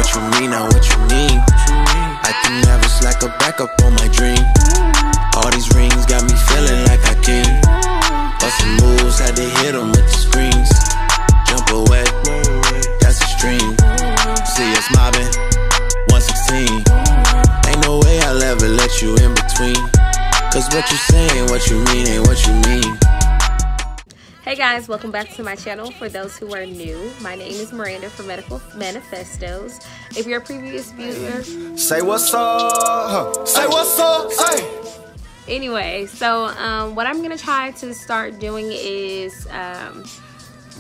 what you mean, now what you mean. I can never slack a backup on my dream. All these rings got me feeling like I king. Bustin' moves, had to hit them with the screens. Jump away, that's a stream. See us mobbing, 116. Ain't no way I'll ever let you in between. Cause what you saying, what you mean, ain't what you mean. Hey guys, welcome back to my channel. For those who are new, my name is Miranda from Medical Manifestos. If you're a previous viewer, say what's up, say what's up, hey. Anyway, so what I'm gonna try to start doing is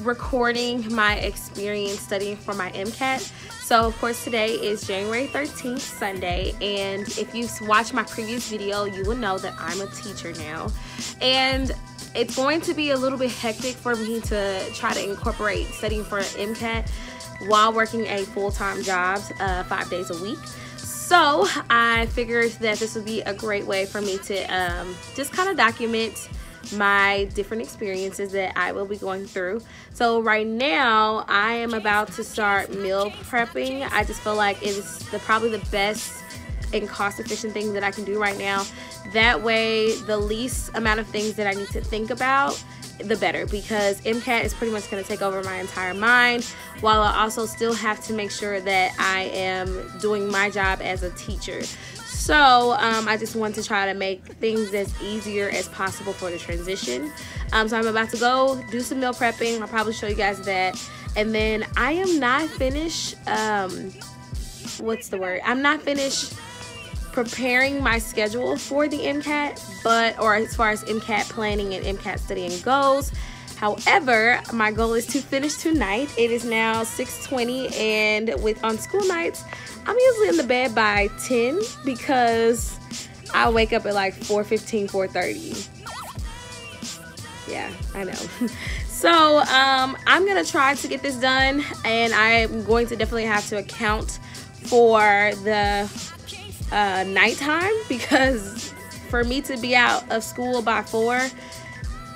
recording my experience studying for my MCAT. So of course today is January 13th, Sunday, and if you've watched my previous video, you will know that I'm a teacher now. And it's going to be a little bit hectic for me to try to incorporate studying for an MCAT while working a full-time job 5 days a week. So I figured that this would be a great way for me to just kind of document my different experiences that I will be going through. So right now I am about to start meal prepping. I just feel like it's probably the best and cost-efficient thing that I can do right now. That way, the least amount of things that I need to think about, the better, because MCAT is pretty much going to take over my entire mind, while I also still have to make sure that I am doing my job as a teacher. So I just want to try to make things as easier as possible for the transition. So I'm about to go do some meal prepping. I'll probably show you guys that. And then I am not finished, I'm not finished preparing my schedule for the MCAT, or as far as MCAT planning and MCAT studying goes. However, my goal is to finish tonight. It is now 6:20, and on school nights, I'm usually in the bed by 10 because I wake up at like 4:15, 4:30. Yeah, I know. So I'm gonna try to get this done, and I'm going to definitely have to account for the nighttime, because for me to be out of school by 4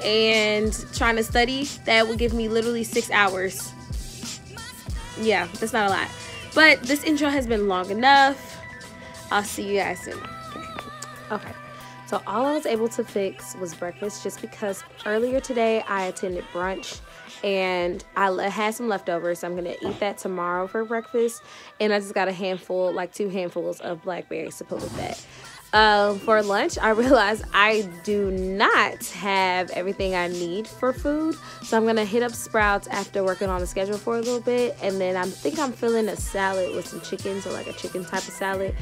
and trying to study, that would give me literally 6 hours. Yeah, that's not a lot, but this intro has been long enough. I'll see you guys soon. Okay, so all I was able to fix was breakfast, just because earlier today I attended brunch and I had some leftovers, so I'm gonna eat that tomorrow for breakfast. And I just got a handful, like 2 handfuls of blackberries to put with that. For lunch, I realized I do not have everything I need for food, so I'm gonna hit up Sprouts after working on the schedule for a little bit, and then I think I'm feeling a salad with some chicken, so like a chicken type of salad.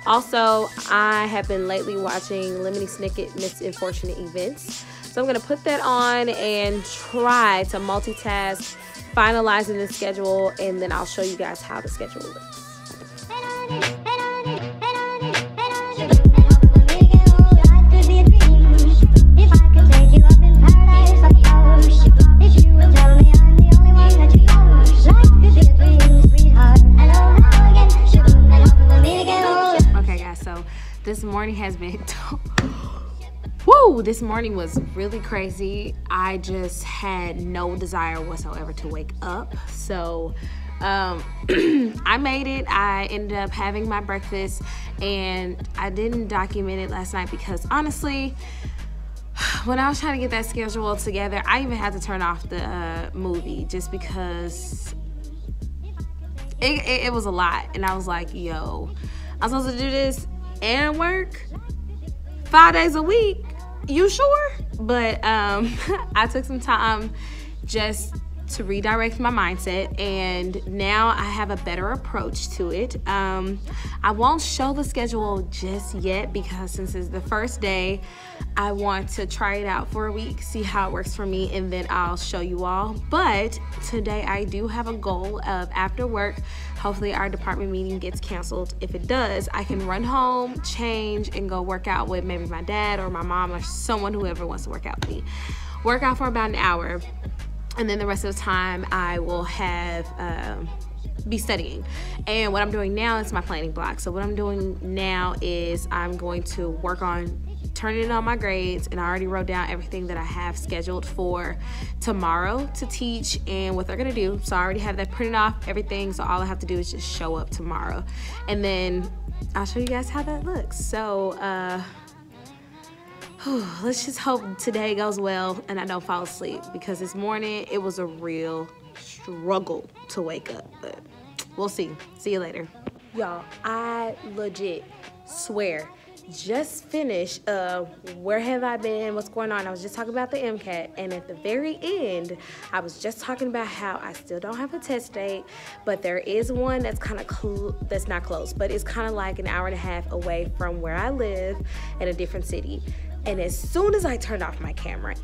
Also, I have been lately watching Lemony Snicket Misfortunate Events, so I'm gonna put that on and try to multitask, finalizing the schedule, and then I'll show you guys how the schedule looks. This morning has been woo, this morning was really crazy. I just had no desire whatsoever to wake up, so I made it. I ended up having my breakfast, and I didn't document it last night because honestly, when I was trying to get that schedule together, I even had to turn off the movie just because it was a lot. And I was like, yo, I'm supposed to do this and work 5 days a week, you sure? But I took some time just to redirect my mindset, and now I have a better approach to it. I won't show the schedule just yet because since it's the first day, I want to try it out for a week, see how it works for me, and then I'll show you all. But today I do have a goal of, after work, hopefully our department meeting gets canceled. If it does, I can run home, change, and go work out with maybe my dad or my mom or someone, whoever wants to work out with me. Work out for about an hour, and then the rest of the time I will have be studying. And what I'm doing now is my planning block. So what I'm doing now is I'm going to work on turning in on my grades, and I already wrote down everything that I have scheduled for tomorrow to teach and what they're gonna do. So I already have that printed off, everything. So all I have to do is just show up tomorrow, and then I'll show you guys how that looks. So let's just hope today goes well and I don't fall asleep, because this morning it was a real struggle to wake up, but we'll see. See you later. Y'all, I legit swear just finished where have I been, what's going on. I was just talking about the MCAT, and at the very end I was just talking about how I still don't have a test date, but there is one that's kind of that's not close, but it's kind of like an hour and a half away from where I live in a different city. And as soon as I turned off my camera,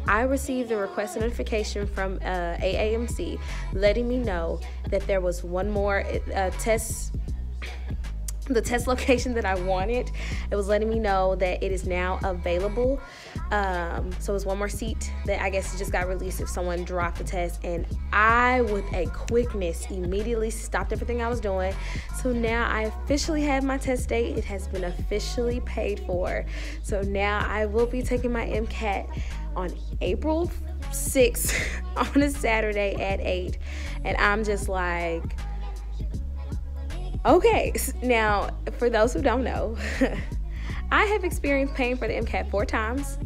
I received a request notification from AAMC letting me know that there was one more the test location that I wanted. It was letting me know that it is now available. So it's one more seat that I guess just got released if someone dropped the test, and I, with a quickness, immediately stopped everything I was doing. So now I officially have my test date. It has been officially paid for. So now I will be taking my MCAT on April 6th on a Saturday at 8, and I'm just like, okay. Now, for those who don't know, I have experienced paying for the MCAT 4 times.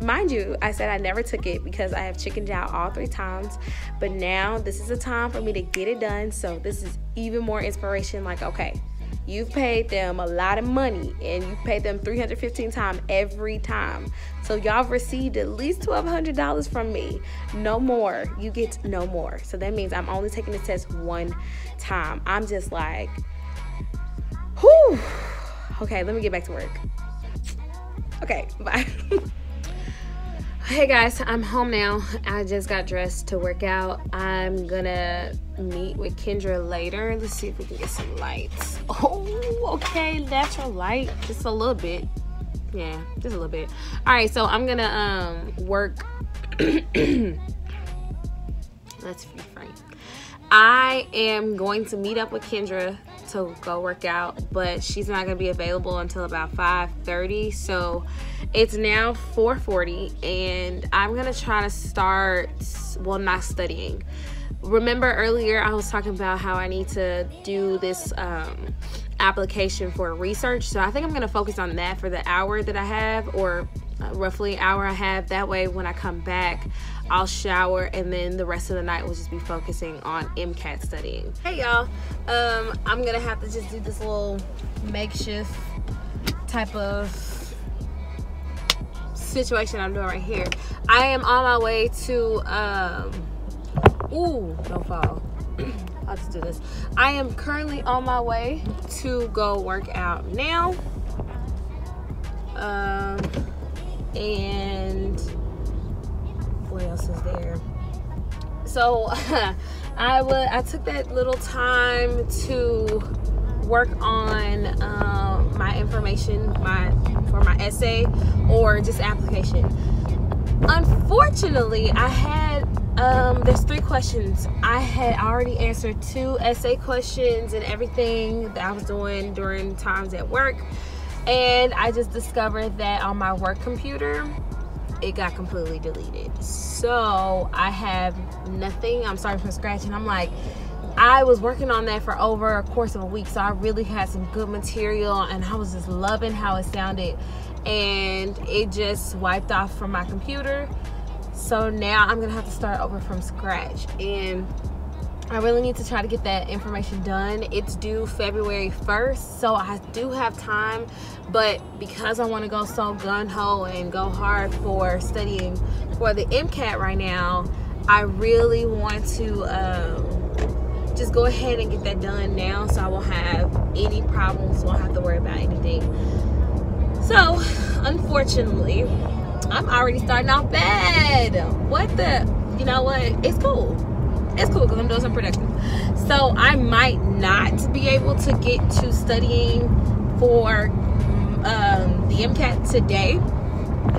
Mind you, I said I never took it because I have chickened out all 3 times, but now this is a time for me to get it done. So this is even more inspiration. Like, okay, you've paid them a lot of money and you've paid them 315 times every time. So y'all received at least $1,200 from me. No more. You get no more. So that means I'm only taking the test 1 time. I'm just like, whew. Okay, let me get back to work. Okay, bye. Hey guys, I'm home now. I just got dressed to work out. I'm gonna meet with Kendra later. Let's see if we can get some lights. Oh, okay, natural light, just a little bit. Yeah, just a little bit. All right, so I'm gonna work. Let's reframe. I am going to meet up with Kendra to go work out, but she's not gonna be available until about 5:30. So it's now 4:40, and I'm gonna try to start, well, not studying. Remember earlier I was talking about how I need to do this application for research. So I think I'm gonna focus on that for the hour that I have, or roughly an hour I have. That way when I come back, I'll shower, and then the rest of the night will just be focusing on MCAT studying. Hey y'all, I'm gonna have to just do this little makeshift type of situation I'm doing right here. I am on my way to ooh, don't fall. I'll just do this. I am currently on my way to go work out now. And what else is there? So I took that little time to work on my information for my essay or just application. Unfortunately, I had there's 3 questions. I had already answered 2 essay questions and everything that I was doing during times at work, and I just discovered that on my work computer it got completely deleted. So I have nothing. I'm starting from scratch, and I'm like, I was working on that for over a course of a week, so I really had some good material, and I was just loving how it sounded, and it just wiped off from my computer. So now I'm gonna have to start over from scratch, and I really need to try to get that information done. It's due February 1st, so I do have time, but because I want to go so gun-ho and go hard for studying for the MCAT right now, I really want to just go ahead and get that done now, so I won't have any problems, won't have to worry about anything. So unfortunately, I'm already starting off bad. What the, you know what, it's cool. It's cool because I'm doing something productive. So I might not be able to get to studying for the MCAT today,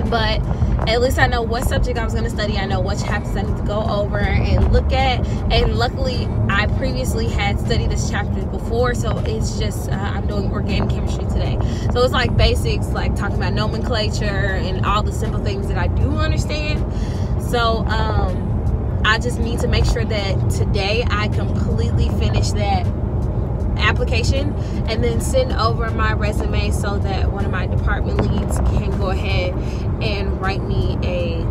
but at least I know what subject I was going to study. I know what chapters I need to go over and look at. And luckily, I previously had studied this chapter before, so it's just I'm doing organic chemistry today. So it's like basics, like talking about nomenclature and all the simple things that I do understand. So I just need to make sure that today I completely finish that application and then send over my resume so that one of my department leads can go ahead and write me a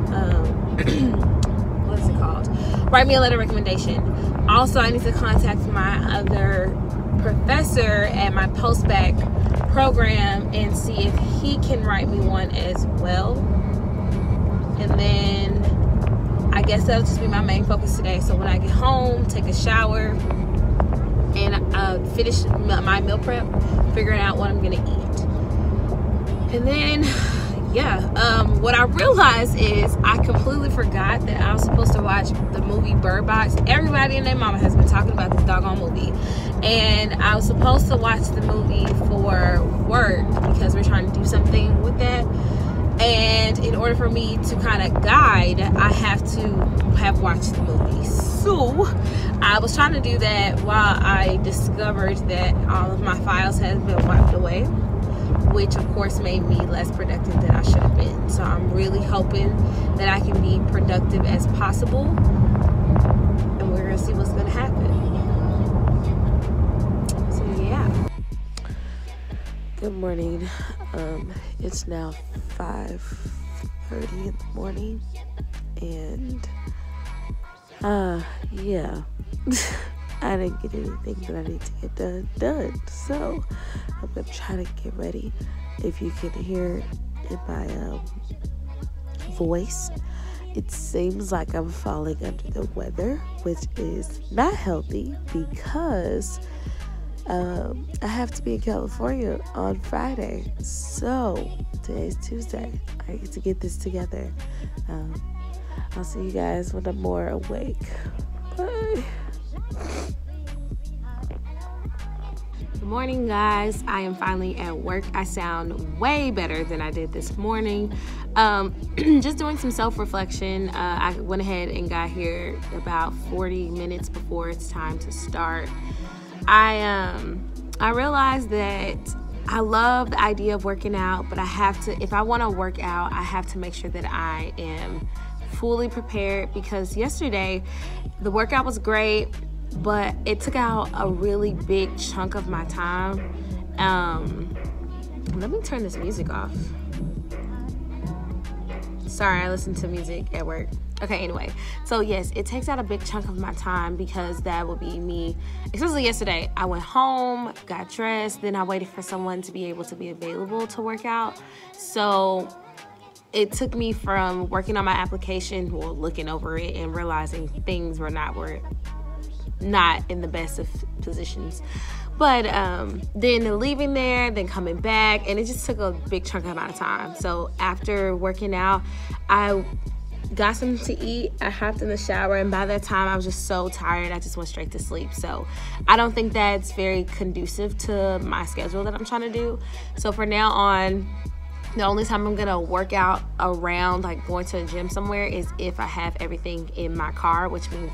what is it called? Write me a letter of recommendation. Also, I need to contact my other professor at my post-bac program and see if he can write me one as well. And then I guess that'll just be my main focus today. So when I get home, take a shower, and finish my meal prep, figuring out what I'm gonna eat. And then, yeah, what I realized is I completely forgot that I was supposed to watch the movie Bird Box. Everybody and their mama has been talking about this doggone movie. And I was supposed to watch the movie for work because we're trying to do something with that. And in order for me to kind of guide, I have to have watched the movie. So I was trying to do that while I discovered that all of my files had been wiped away, which of course made me less productive than I should have been. So I'm really hoping that I can be productive as possible, and we're gonna see what's gonna happen. So yeah. Good morning. It's now 5:30 in the morning, and yeah, I didn't get anything that I need to get done. So I'm gonna try to get ready. If you can hear in my voice, it seems like I'm falling under the weather, which is not healthy because I have to be in California on Friday. So today's Tuesday. I get to get this together. I'll see you guys when I'm more awake. Bye. Good morning, guys. I am finally at work. I sound way better than I did this morning. Just doing some self-reflection. I went ahead and got here about 40 minutes before it's time to start. I realized that I love the idea of working out, but I have to, if I want to work out, I have to make sure that I am fully prepared, because yesterday the workout was great, but it took out a really big chunk of my time. Let me turn this music off. Sorry, I listen to music at work. Okay, anyway, so yes, it takes out a big chunk of my time, because that will be me, especially yesterday. I went home, got dressed, then I waited for someone to be able to be available to work out. So it took me from working on my application, or looking over it and realizing things were not in the best of positions. But then leaving there, then coming back, and it just took a big chunk of my time. So after working out, I got something to eat, I hopped in the shower, and by that time I was just so tired, I just went straight to sleep. So I don't think that's very conducive to my schedule that I'm trying to do. So for now on, the only time I'm gonna work out around like going to a gym somewhere is if I have everything in my car, which means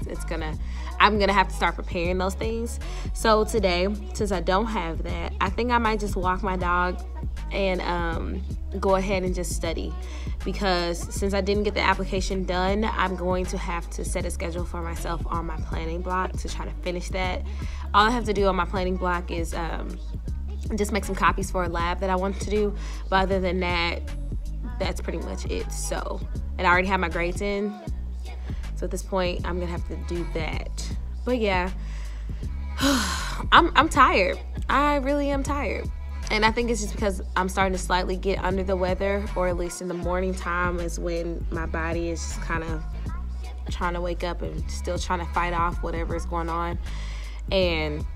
I'm gonna have to start preparing those things. So today, since I don't have that, I think I might just walk my dog and go ahead and just study, because since I didn't get the application done, I'm going to have to set a schedule for myself on my planning block to try to finish that. All I have to do on my planning block is just make some copies for a lab that I want to do, but other than that, that's pretty much it. So, and I already have my grades in, so at this point I'm gonna have to do that. But yeah, I'm tired. I really am tired, and I think it's just because I'm starting to slightly get under the weather, or at least in the morning time is when my body is just kind of trying to wake up and still trying to fight off whatever is going on, and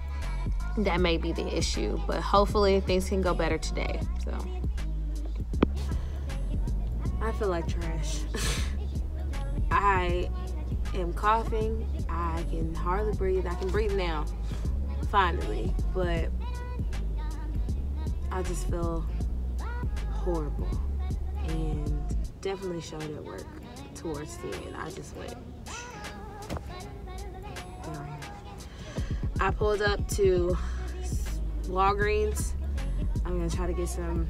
that may be the issue, but hopefully things can go better today. So I feel like trash. I am coughing. I can hardly breathe. I can breathe now, finally, but I just feel horrible. And definitely showed it work towards the end. I just went. I pulled up to Walgreens. I'm gonna try to get some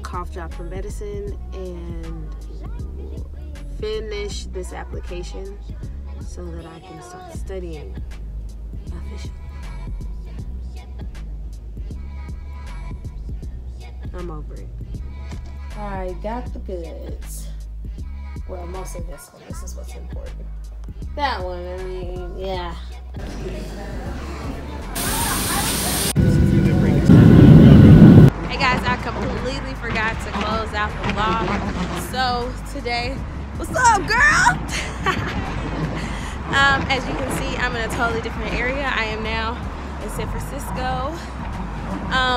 cough drop medicine and finish this application so that I can start studying officially. I'm over it. I got the goods. Well, mostly this one. This is what's important. That one, I mean, yeah. Hey guys, I completely forgot to close out the vlog. So today, what's up, girl? As you can see, I'm in a totally different area. I am now in San Francisco.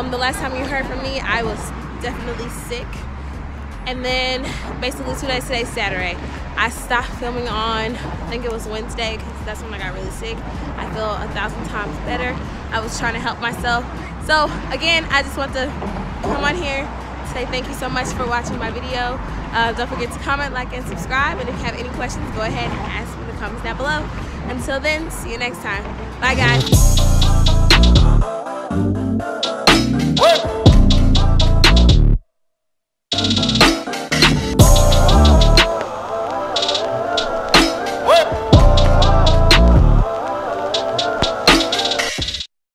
The last time you heard from me, I was definitely sick. And then basically 2 days, today's Saturday. I stopped filming on, I think it was Wednesday, because that's when I got really sick. I feel 1,000 times better. I was trying to help myself. So again, I just want to come on here, say thank you so much for watching my video. Don't forget to comment, like, and subscribe. And if you have any questions, go ahead and ask me in the comments down below. Until then, see you next time. Bye guys.